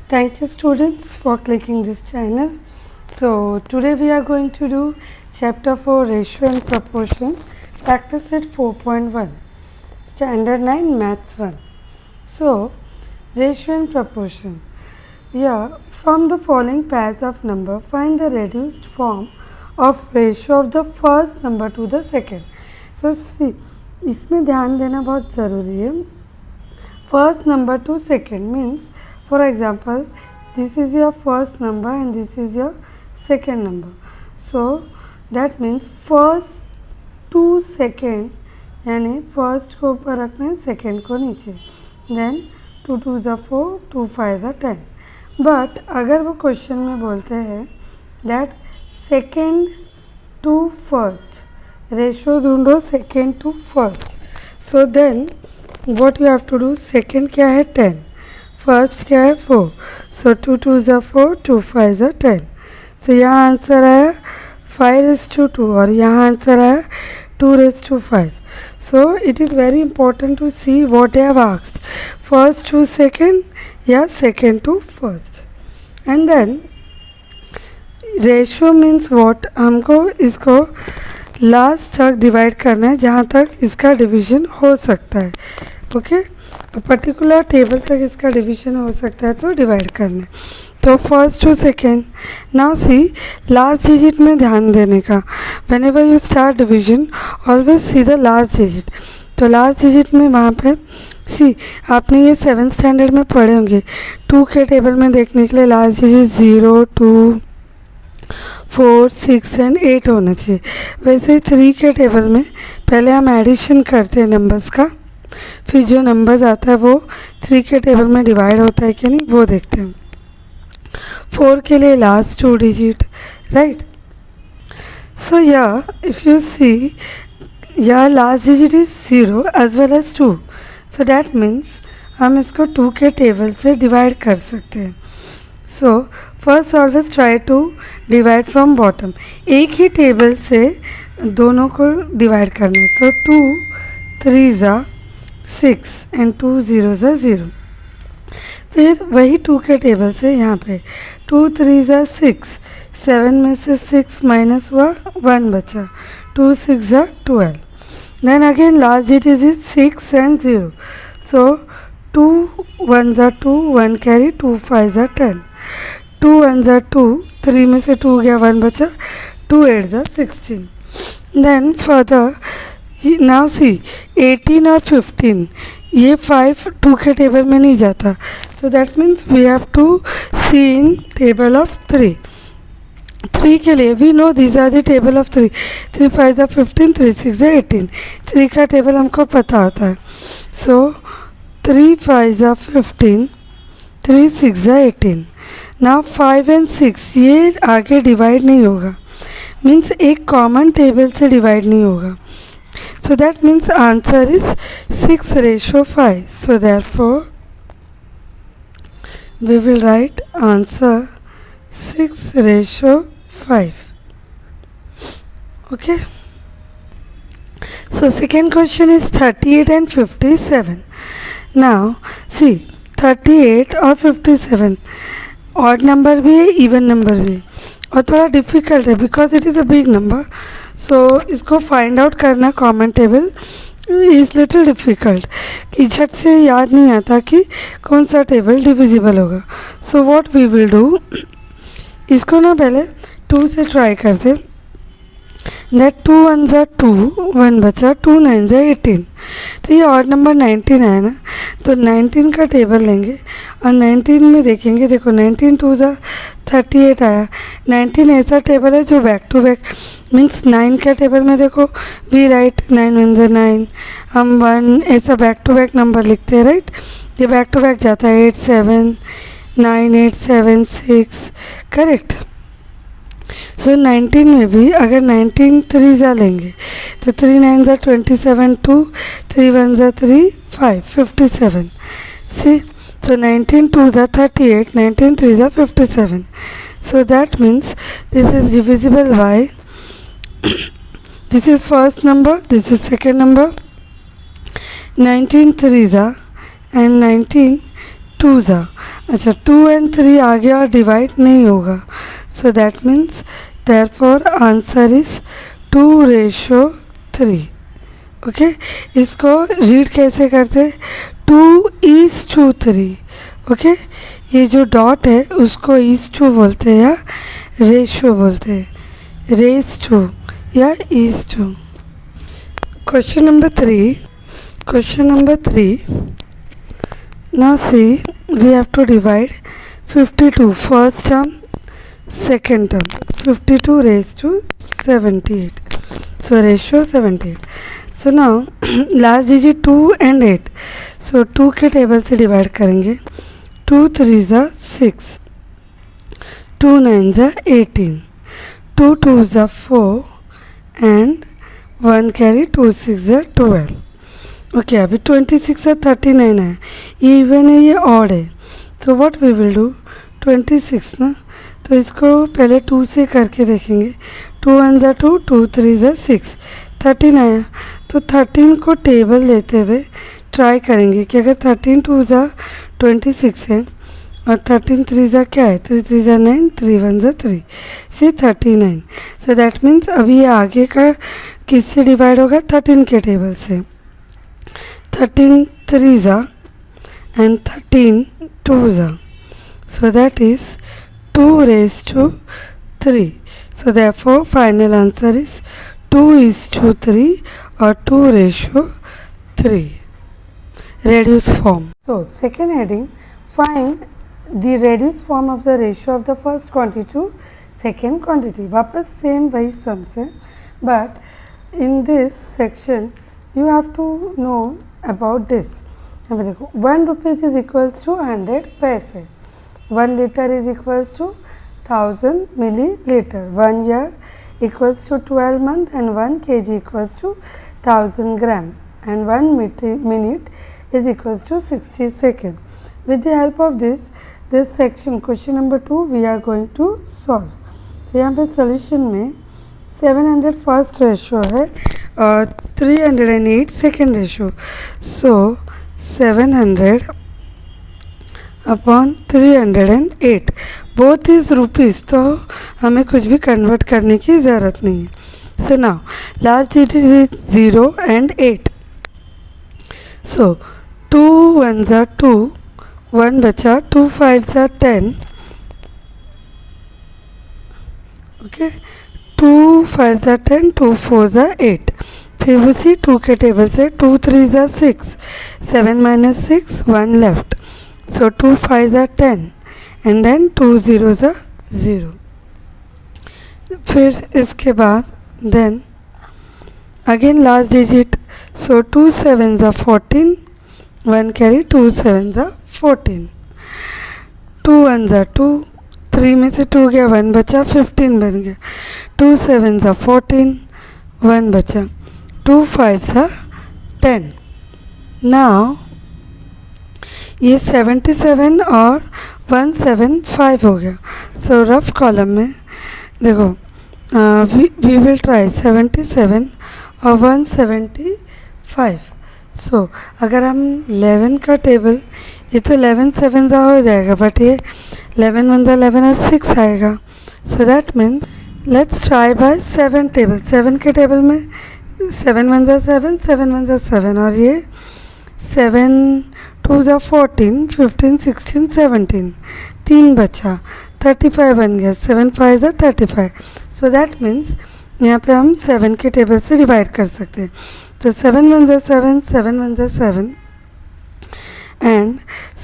Thank you students for clicking this channel. So today we are going to do chapter 4 ratio and proportion, practice set 4.1, standard 9 maths 1. So ratio and proportion. Yeah, from the following pairs of number find the reduced form of ratio of the first number to the second. So see, इसमें ध्यान देना बहुत ज़रूरी है. First number to second means, for example, this is your first number and this is your second number. So that means first to second, यानी first को ऊपर रखना है, second को नीचे. Then 2 2s are 4, 2 5s are 10. But अगर वो question में बोलते हैं that second to first, ratio ढूंढो second to first. So then what you have to do, second क्या है 10, फर्स्ट क्या है 4. सो 2 2s are 4, 2 5s are 10. सो यहाँ आंसर आया 5:2 और यहाँ आंसर आया 2:5. So it is very important to see what I have asked, first to second या second to first. And then ratio means what, हमको इसको लास्ट तक डिवाइड करना है जहाँ तक इसका डिवीजन हो सकता है. ओके, पर्टिकुलर टेबल तक इसका डिवीजन हो सकता है तो डिवाइड करना है. तो first to second. Now see last digit में ध्यान देने का. Whenever you start division always see the last digit. तो लास्ट डिजिट में वहाँ पे सी, आपने ये 7th स्टैंडर्ड में पढ़े होंगे. 2 के टेबल में देखने के लिए लास्ट डिजिट 0 2 4 6 एंड 8 होना चाहिए. वैसे ही 3 के टेबल में पहले हम एडिशन करते हैं नंबर्स का, फिर जो नंबर्स आता है वो 3 के टेबल में डिवाइड होता है कि नहीं वो देखते हैं. 4 के लिए लास्ट 2 डिजिट, राइट. सो या इफ़ यू सी, या last digit is 0 as well as 2. So that means हम इसको 2 के टेबल से डिवाइड कर सकते हैं. So first always try to divide from bottom. एक ही टेबल से दोनों को डिवाइड करना है. So 2 3s are 6 and 2 0s are 0. फिर वही 2 के टेबल से यहाँ पे 2 3s are 6, 7 में से 6 माइनस हुआ 1 बचा, 2 6s are 12. Then again last digit is 6 and 0. So 2 1s are 2, 1 carry, 2 5s are 10, 2 1s are 2, 3 में से 2 गया 1 बचा, 2 8s are 16. Then further now see 18 और 15, ये 5 2 के टेबल में नहीं जाता. So that means we have to see in table of 3. 3 के लिए we know these are the table of 3. 3 5s are 15, 3 6s are 18. 3 का टेबल हमको पता होता है. सो 3 5s are 15, 3 6s are 18. Now 5 and 6 ये आगे डिवाइड नहीं होगा, मीन्स एक कॉमन टेबल से डिवाइड नहीं होगा. So that means answer is 6:5. So therefore we will write answer 6:5. Okay. So second question is 38 and 57. Now see 38 और 57 odd number भी है, even number भी है, और थोड़ा डिफ़िकल्ट है because it is a big number. So इसको find out करना common table is little difficult, कि झट से याद नहीं आता कि कौन सा टेबल डिविजिबल होगा. So what we will do, इसको ना पहले 2 से ट्राई करते. दैट 2 1s are 2, 1 बचा, 2 9s are 18. तो ये ऑड नंबर 19 है ना, तो 19 का टेबल लेंगे और 19 में देखेंगे. देखो 19 2s are 38 आया. 19 ऐसा टेबल है जो बैक टू बैक, मीन्स 9 का टेबल में देखो वी राइट 9 1s are 9, हम 1 ऐसा बैक टू बैक नंबर लिखते हैं, राइट. ये बैक टू बैक जाता है 8 7 9 8 7 6, करेक्ट. सो 19 में भी अगर 19 3s लेंगे तो 3 9s are 27, 2 3 1s are 3 5 57. See, so 19 2s are 38, 19 3s are 57. So that means this is divisible by this is first number, this is second number, 19 3s are and 19 to ज़ा, अच्छा 2 and 3 आ गया और divide नहीं होगा, सो that means therefore answer is 2:3। Okay, इसको read कैसे करते, 2:3। Okay, ये जो डॉट है उसको इज टू बोलते हैं या रेशो बोलते हैं, रेस टू या is to. Question number 3, now see we have to divide 52 first term, second term, 52 raised to 78, so ratio 78. So now last दीजिए 2 and 8, so 2 के टेबल से डिवाइड करेंगे, 2 3 ज़ा 6, 2 9 ज़ा 18, 2 2 ज़ा 4 and 1 कैरी, 2 6 ज़ा 12। ओके, अभी 26 और 39 है, ये इवन है ये ऑड है, so what we will do, 26 ना, तो इसको पहले 2 से करके देखेंगे, 2 1 ज़ा 2, 2 3 ज़ा 6, 13 आया, तो 13 को टेबल लेते हुए ट्राई करेंगे कि अगर 13 2 ज़ा 26 है और 13 3 ज़ा क्या है, 3 3 ज़ा 9, 3 1 ज़ा 3 से 39, सो दैट मीन्स अभी ये आगे का किससे डिवाइड होगा, 13 के टेबल से, 13 3 ज़ा and 13 2 ज़ा, so that is 2:3, so therefore final answer is 2:3 or 2:3, reduced form. So second heading, find the reduced form of the ratio of the first quantity to second quantity. वापस same वही sums है, but in this section you have to know about this. यहाँ पे देखो 1 rupees is equals to 100 पैसे, 1 liter is equals to 1000 milliliter, 1 year equals to 12 months and 1 kg equals to 1000 gram and 1 minute is equals to 60 seconds. With the help of this section, question number 2 we are going to solve. So यहाँ पे solution में 700 first ratio है और 308 second ratio, so 700 upon 308, both is rupees, तो हमें कुछ भी convert करने की ज़रूरत नहीं है। So now last digit is 0 and 8, सो 2 1 ज़ा 2, 1 बचा, 2 5 ज़ा 10, ओके, 2 5 ज़ा 10, 2 4 ज़ा 8, फिर उसी 2 के टेबल से 2 3 ज़ा 6, 7 minus 6, 1 left, so 2 5 are 10 and then 2 0s are 0, फिर इसके बाद then again last digit, so 2 7s are 14, 1 carry, 2 7s are 14, 2 1s are 2, 3 में से 2 गया, 1 बचा, 15 बन गया, 2 7s are 14, 1 बचा, 2 5s are 10। now ये 77 और 175 हो गया, सो रफ कॉलम में देखो वी विल ट्राई 77 और 175, सो अगर हम 11 का टेबल, ये तो 11 7 ज़ा हो जाएगा, बट ये 11 1 ज़ा 11 और 6 आएगा, so that means let's try by 7 table, 7 के टेबल में 7 1 ज़ा 7, 7 1 ज़ा 7 और ये 7 2 ज़ा 14, 15 16 17, 3 बचा, 35 बन गया, 7 5 ज़ा 35, सो दैट मीन्स यहाँ पे हम 7 के टेबल से डिवाइड कर सकते हैं, तो 7 1 ज़ा 7, 7 1 ज़ा 7 एंड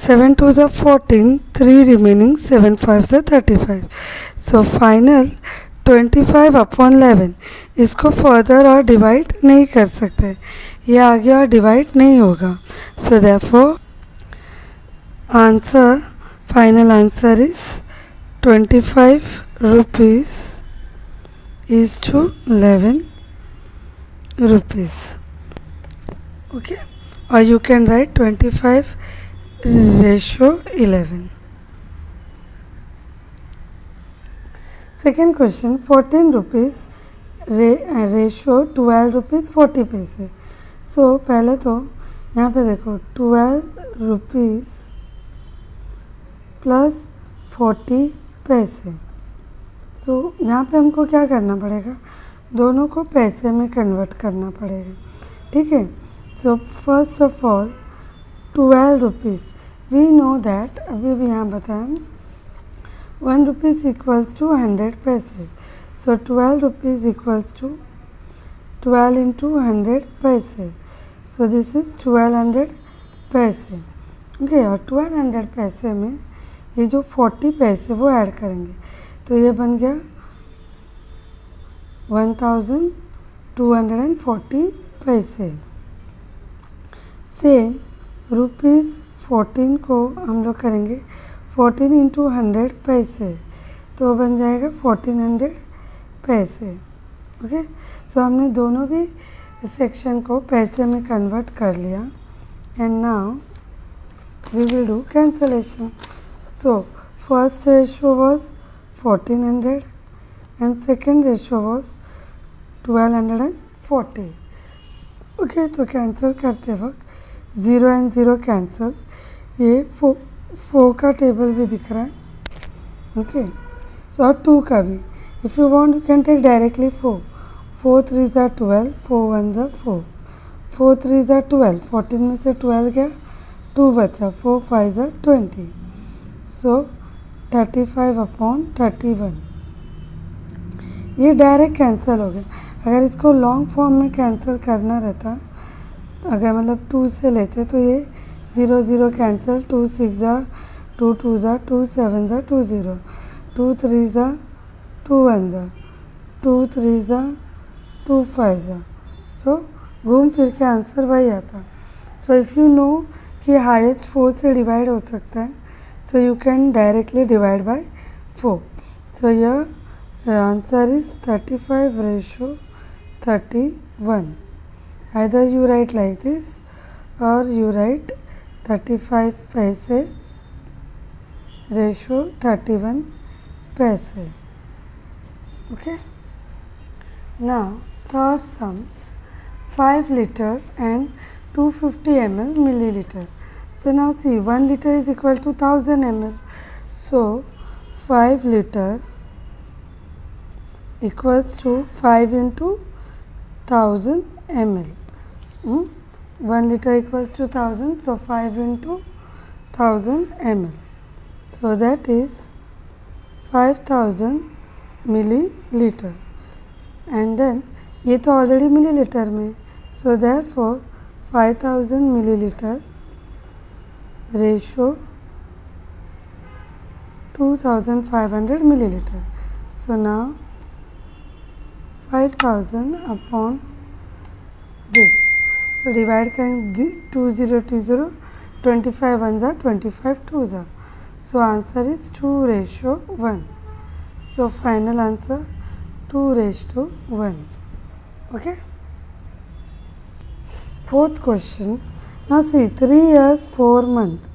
7 2 ज़ा 14, 3 रिमेनिंग, 7 5 ज़ा 35, सो फाइनल 25 अपॉन 11, इसको फर्दर और डिवाइड नहीं कर सकते, ये आगे और डिवाइड नहीं होगा, so therefore answer, final answer is 25 rupees is to 11 rupees, okay, or you can write 25 ratio 11. Second question, 14 rupees ratio 12 rupees 40 पैसे, सो पहले तो यहाँ पे देखो 12 rupees प्लस 40 पैसे। सो यहाँ पे हमको क्या करना पड़ेगा, दोनों को पैसे में कन्वर्ट करना पड़ेगा, ठीक है। So first of all 12 rupees, we know that, अभी भी यहाँ बताएं 1 रुपीज़ इक्वल्स टू 100 पैसे। सो 12 रुपीज़ इक्वल्स टू 12 इंटू 100 पैसे। सो दिस इज़ 1200 पैसे, ओके। और 1200 पैसे में ये जो 40 पैसे वो ऐड करेंगे, तो ये बन गया 1240 पैसे। सेम ₹14 को हम लोग करेंगे 14 इंटू 100 पैसे, तो बन जाएगा 1400 पैसे, ओके। सो हमने दोनों भी सेक्शन को पैसे में कन्वर्ट कर लिया। And now we will do cancellation. So first ratio was 1400 and second ratio was 1240, okay. तो कैंसिल करते वक्त 0 एंड 0 कैंसिल, ये 4 का टेबल भी दिख रहा है, ओके। सो और 2 का भी, if you want you can take directly 4 3 ज़ा 12, 4 1 ज़ा 4, 4 3 ज़ा 12, 14 में से 12 गया, 2 बचा, 4 5 ज़ा 20, सो 35/31। ये डायरेक्ट कैंसिल हो गया। अगर इसको लॉन्ग फॉर्म में कैंसिल करना रहता, अगर मतलब 2 से लेते, तो ये 0 0 कैंसिल, 2 6 ज़ा 2 2 ज़ा 2 7 ज़ा 2 0, 2 3 ज़ा 2 1 ज़ा 2 3 ज़ा 2 5 ज़ा। सो घूम फिर के आंसर वही आता। सो इफ़ यू नो कि हाईएस्ट 4 से डिवाइड हो सकता है, so you can directly divide by 4। So your answer is 35/31। Either you write like this or you write 35 पैसे ratio 31 पैसे, okay. Now third sums, 5 liter and 250 ml milliliter. So now see, 1 liter is equal to 1000 ml. So 5 liter equals to 5 into 1000 ml. 1 liter equals to 1000, so 5 into 1000 ml. So that is 5000 milliliter. And then ये तो already millilitre में, so therefore 5000 milliliter ratio 2500 milliliter. So now 5000 upon this. So divide करेंगे 2 0 2 0, 25 1 ज़ा 25 2 ज़ा. So answer is 2:1. So final answer 2:1. Okay. Fourth question. Now see, 3 years 4 months.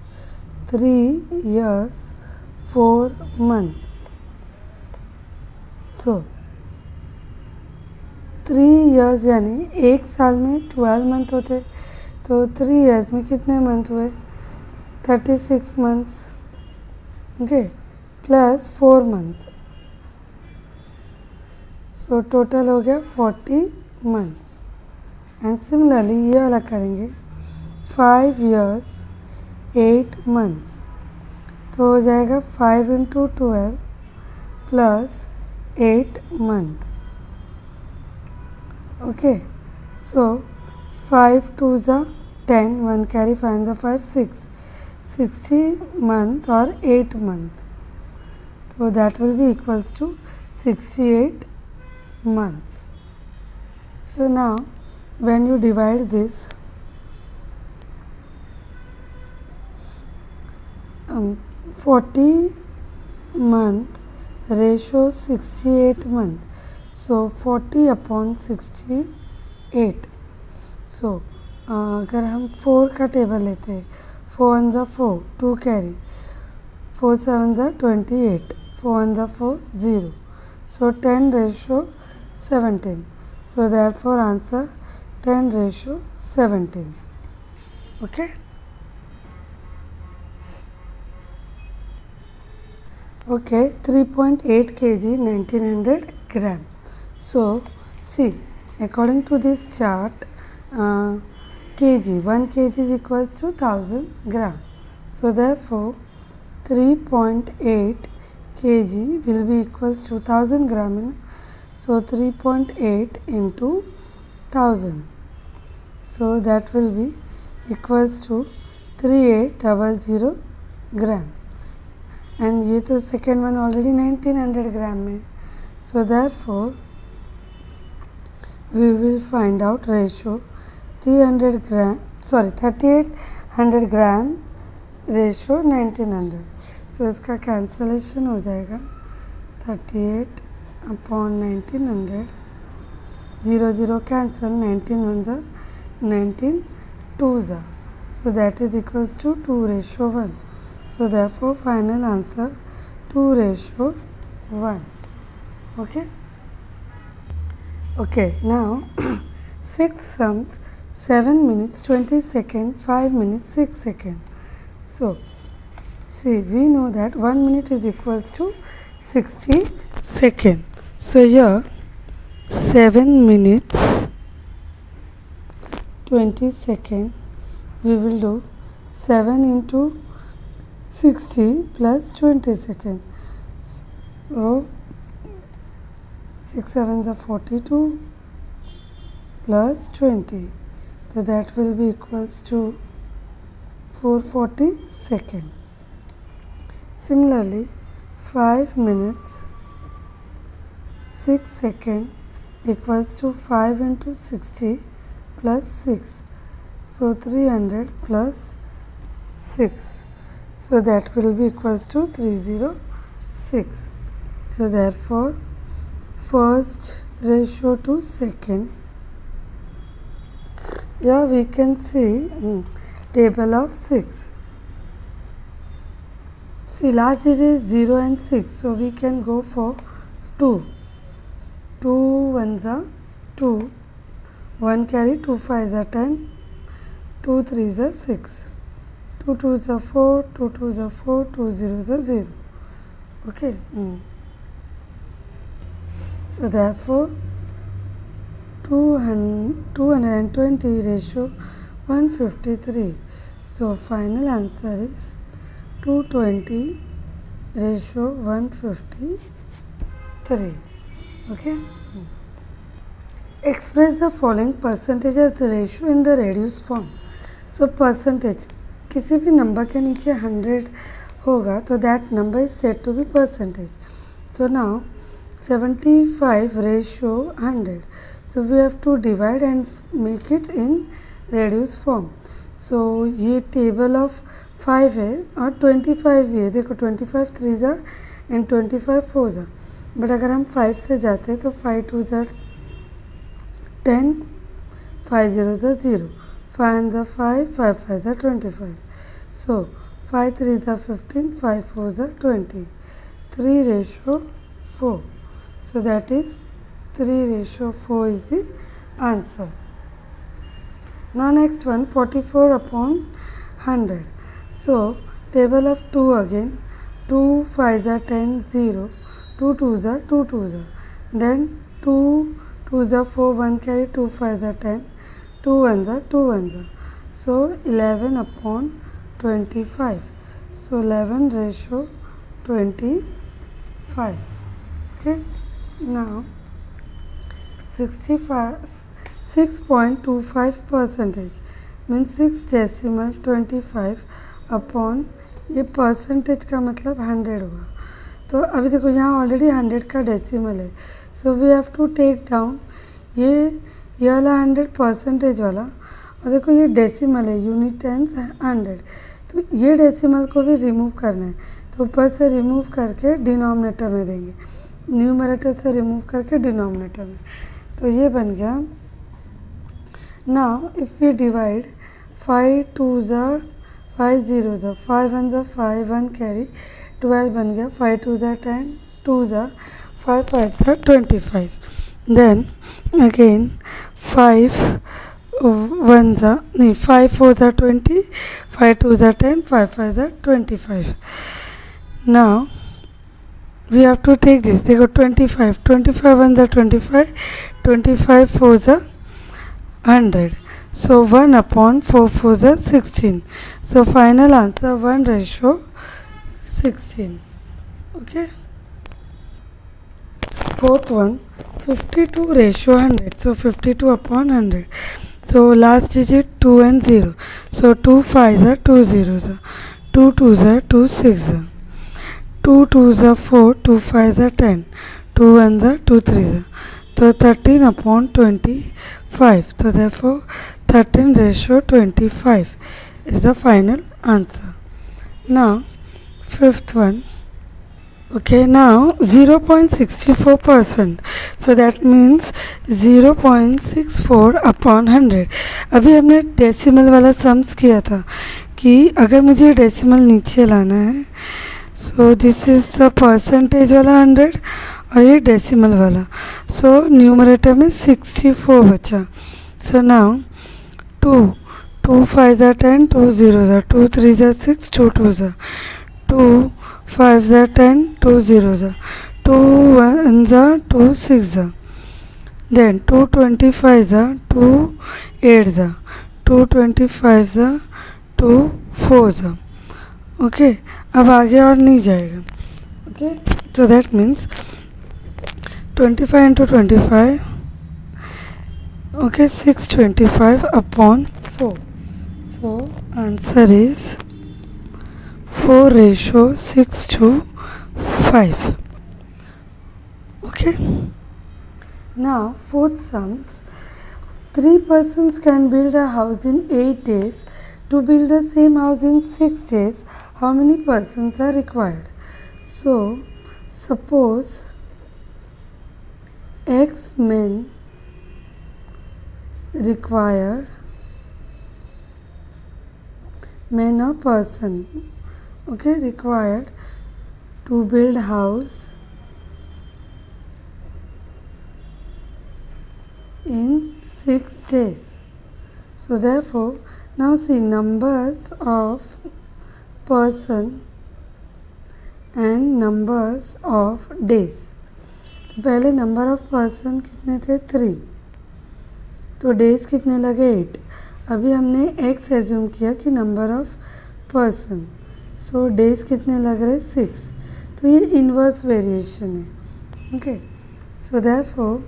3 years 4 months. So 3 years यानी एक साल में 12 मंथ होते, तो 3 years में कितने मंथ हुए? 36 months, okay, plus 4 month, so total हो गया 40 months. एंड सिमिलरली ये वाला करेंगे 5 years 8 months, तो हो जाएगा 5 into 12 plus 8 month. Okay, so 5 2 ज़ा 10, 1 carry 5 ज़ा 5 6, 60 month or 8 month, so that will be equals to 68 months. So now when you divide this, 40 month ratio 68 month, so 40 upon 68. So अगर हम 4 का टेबल लेते हैं, 4 1 ज़ा 4, 2 कैरी, 4 7 ज़ा 28, 4 1 ज़ा 4 0, so 10:17. So therefore answer 10:17. Okay. Okay, 3.8 kg 1900 gram. So see, according to this chart, kg 1 kg is equals to 1000 gram. So therefore 3.8 kg will be equals to 1000 gram. So 3.8 into 1000. So that will be equals to 3800 gram. And ये तो second one already 1900 gram में. So therefore we will find out ratio 3800 gram ratio 1900. So इसका cancellation हो जाएगा 38 upon 1900. 0 0 cancel, 19 ones are 19 twos are. So that is equals to 2:1. So therefore final answer 2:1. Okay. Okay, now 6 sums 7 minutes 20 seconds, 5 minutes 6 seconds. So see, we know that 1 minute is equals to 60 seconds. So here 7 minutes 20 seconds, we will do 7 into 60 plus 20 seconds. So 6 sevens are 42 plus 20. So that will be equals to 440 seconds. Similarly, 5 minutes 6 seconds equals to 5 into 60 plus 6. So 300 plus 6. So that will be equals to 306. So therefore first ratio to second. Here we can see table of 6. See, last digit is 0 and 6. So we can go for 2. 2 ones are 2. 1 carry, 2 5s are 10. 2 3s are 6. 2 2s are 4. 2 2s are 4. 2 0s are 0. Okay. So therefore 220 ratio 153. So final answer is 220 ratio 153. Okay. Express the following percentage as the ratio in the reduced form. So percentage किसी भी number के नीचे 100 होगा तो that number is said to be percentage. So now 75 ratio 100. So we have to divide and make it in reduced form. So ये table of 5 है और 25 भी है. देखो 25 3s are and 25 4s are. But अगर हम 5 से जाते हैं तो 5 2s are 10, 5 0s are 0, 5 ones are 5, 5 5s are 25. So 5 3s are 15, 5 4s are 20. 3 ratio 4. So that is 3:4 is the answer. Now next one 44 upon 100. So table of 2 again. 2 5s are 10, 0. 2 2s are 2 2s are. Then 2 2s are 4, 1 carry, 2 5s are 10. 2 1s are 2 1s are. So 11 upon 25. So 11 ratio 25. Okay. Now 6.25 percentage means 6 decimal 25 upon ये percentage का मतलब 100 हुआ. तो अभी देखो यहाँ already 100 का decimal है. So we have to take down ये वाला 100 परसेंटेज वाला और देखो ये डेसिमल है यूनिट टेंस 100. तो ये डेसिमल को भी रिमूव करना है तो ऊपर से रिमूव करके डिनोमिनेटर में देंगे. न्यूमरेटर से रिमूव करके डिनोमिनेटर में. तो ये बन गया. Now if we divide 5 2s are 5 0s are 5 1s are 5, 1 carry 12 बन गया. 5 2s are 10, 2s are 5 5s are 25. Then again 5 1s are नहीं 5 4s are 20, 5 2s are 10, 5 5s are 25. Now we have to take this. देखो 25, 25 1 the 25, 25 4 the 100. So 1 upon 4 4 the 16. So final answer 1:16. Okay. Fourth one, 52 ratio 100. So 52 upon 100. So last digit 2 and 0. So 2 5s are 2 zeros are. 2 2s are 2 6s are. 2 2s are 4, 2 5s are 10. 2 1s are 2 3s are. So 13 upon 25. So therefore 13 ratio 25 is the final answer. Now fifth one. Okay, now 0.64%. So that means 0.64 upon 100. अभी हमने decimal वाला sums किया था कि अगर मुझे decimal नीचे लाना है, so this is the percentage वाला 100 और ये डेसिमल वाला. सो न्यूमरेटर में 64 बचा. So now 2 2 5s are 10, 2 zeros are 2 3s are 6, 2 2s are 2 5s are 10, 2 zeros are 2 1s are 2 6s are. Then 2 25s are 2 8s are 2 25s are 2 4s are. Okay, अब आगे और नहीं जाएगा. Okay, so that means 25 into 25. Okay, 625 upon 4. So answer is 4 ratio 6 to 5. Okay. Now fourth sums. 3 persons can build a house in 8 days. To build the same house in 6 days, how many persons are required? So suppose X men require men or person, okay, required to build house in 6 days. So therefore now see numbers of person and numbers of days. तो पहले number of person कितने थे 3, तो days कितने लगे 8. अभी हमने x assume किया कि number of person, so days कितने लग रहे 6. तो ये इन्वर्स वेरिएशन है. Okay, so therefore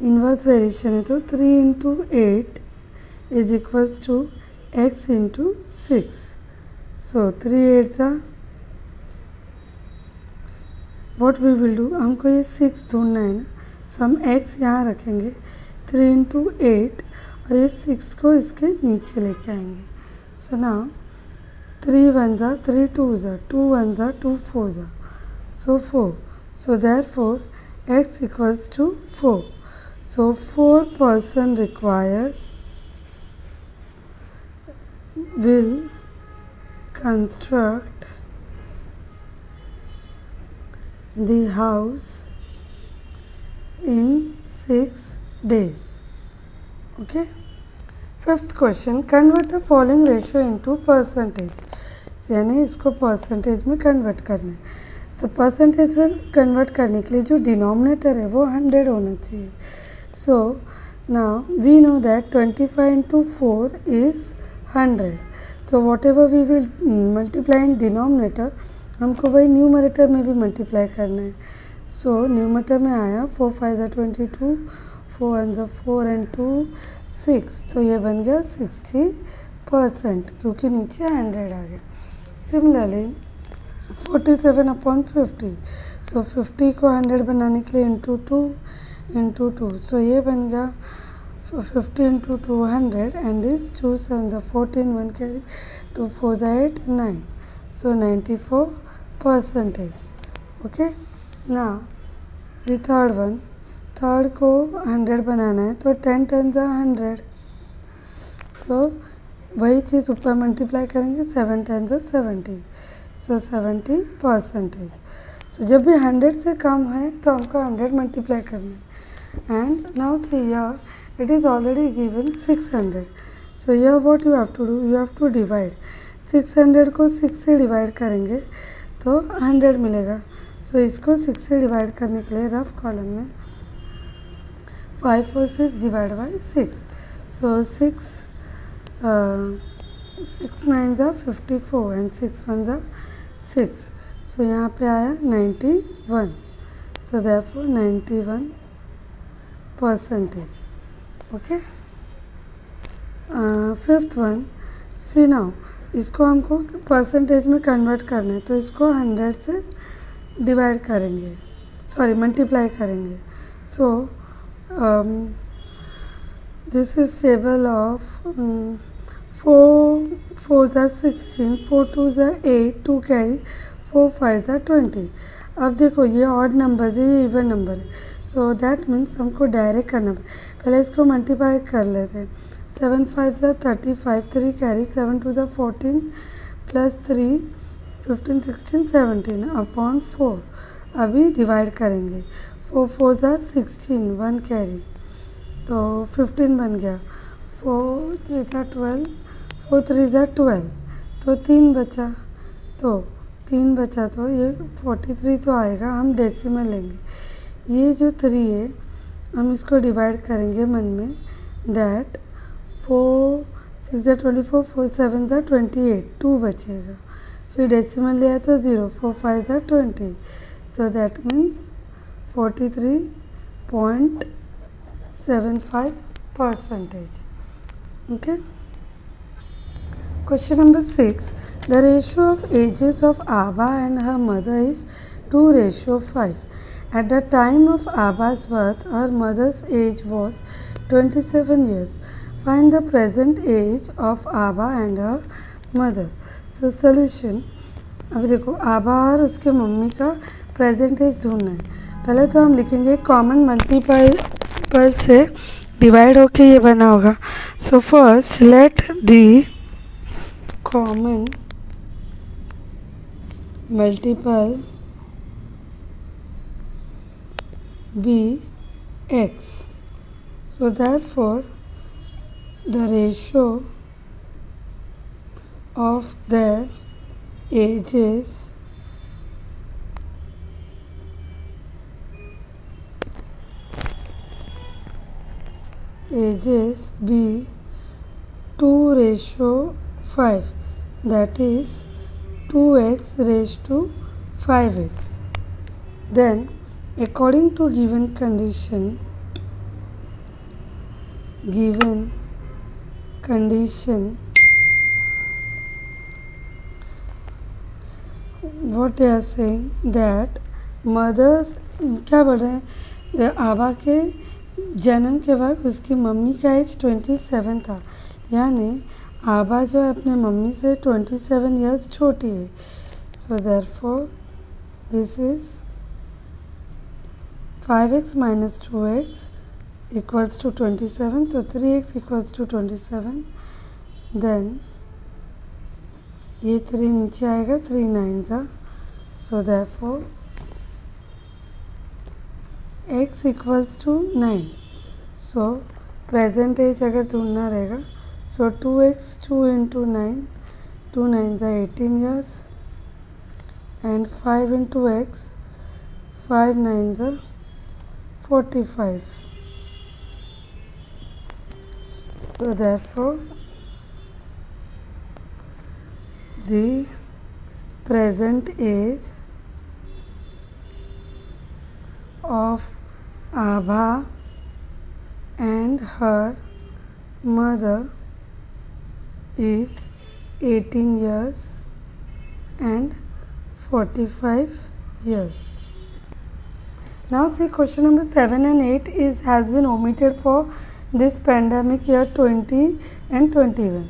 inverse variation है, तो 3 into 8 is equals to x into 6. So 3 8 सा व्हाट वी विल डू, हमको ये 6 ढूंढना है ना, सो हम x यहाँ रखेंगे 3 इंटू 8 और ये 6 को इसके नीचे लेके आएंगे. So now 3 1s are 3 2s are 2 1s are 2 4s are. So 4. So therefore x equals to 4. So 4 person requires will construct the house in 6 days. Okay. Fifth question, convert the following ratio into percentage. यानी इसको percentage में convert करना है. तो percentage में convert करने के लिए जो डिनोमिनेटर है वो 100 होना चाहिए. So now we know that 25 into 4 is 100. So whatever we will multiply in denominator, हमको वही न्यूमरेटर में भी मल्टीप्लाई करना है. सो न्यूमरेटर में आया 4 5 22, 4 1 4 एंड 2 6. तो ये बन गया 60% क्योंकि नीचे 100 आ गया. Similarly 47 upon 50. सो 50 को 100 बनाने के लिए इंटू 2 इंटू 2. सो ये बन गया 50 into 200 and is 2 7 14 1 carry 2 4 8 9. So 94%. Okay. Now the third one, third को 100 बनाना है तो 10 10 100. सो वही चीज़ ऊपर मल्टीप्लाई करेंगे 7 10 70. सो 70%. सो जब भी 100 से कम है तो हमको 100 मल्टीप्लाई करना है. And now see here it is already given 600. So here what you have to do, you have to divide. 600 को 6 से डिवाइड करेंगे तो 100 मिलेगा. सो इसको 6 से डिवाइड करने के लिए रफ कॉलम में 5 और 6 डिवाइड बाई 6. सो 6 9 ज़ा 54 एंड 6 1 ज़ा 6. सो यहाँ पे आया 91. So therefore 91%. Okay. Fifth one, see now, इसको हमको परसेंटेज में कन्वर्ट करना है तो इसको 100 से डिवाइड करेंगे, सॉरी मल्टीप्लाई करेंगे. So this is table of 4 4 ज़ा 16, 4 2 ज़ा 8, 2 कैरी, 4 5 ज़ा 20. अब देखो ये ऑड नंबर है, ये इवन नंबर है. सो दैट मीन्स हमको डायरेक्ट करना पहले इसको मल्टीप्लाई कर लेते हैं. 7 5 ज़ा 35, 3 कैरी, 7 2 ज़ा 14 प्लस 3 15 16 17 अपॉन 4. अभी डिवाइड करेंगे. 4 4 ज़ा 16, 1 कैरी तो 15 बन गया. 4 3 ज़ा 12, 4 3 ज़ा 12 तो 3 बचा. तो 3 बचा तो ये 43 तो आएगा. हम डेसिमल लेंगे. ये जो 3 है हम इसको डिवाइड करेंगे मन में. दैट 4 6 ज़ा 24, 4 7 ज़ा 28, 2 बचेगा. फिर डेसिमल लिया तो 0, 4 5 ज़ा 20. सो that means 43.75%. Okay. Question number 6. The ratio of ages of Abba and her mother is 2:5. At the time of Abba's birth, her mother's age was 27 years. Find the present age of Abba and her mother. So solution. अभी देखो आबा और उसके mummy का present as ढूंढना है. पहले तो हम लिखेंगे कॉमन मल्टीपल से डिवाइड होके ये बना होगा. So first let the common multiple be x. So therefore the ratio of their ages be 2:5, that is 2x raised to 5x. Then according to given condition what they are saying that mothers क्या बोल रहे हैं, आबा के जन्म के वक्त उसकी मम्मी का एज 27 था. यानी आबा जो है अपने मम्मी से 27 ईयर्स छोटी है. So therefore this is 5x minus 2x equals to 27. तो 3x equals to 27. देन ये 3 नीचे आएगा, 3 9 ज़ा. So therefore x equals to 9. So present age अगर ढूंढना रहेगा सो 2x 2 into 9, 2 9 ज़ा 18 years and 5 into x, 5 9 ज़ा 45. So therefore the present age of Abha and her mother is 18 years and 45 years. Now see question number 7 and 8 has been omitted for this pandemic year 20 and 21.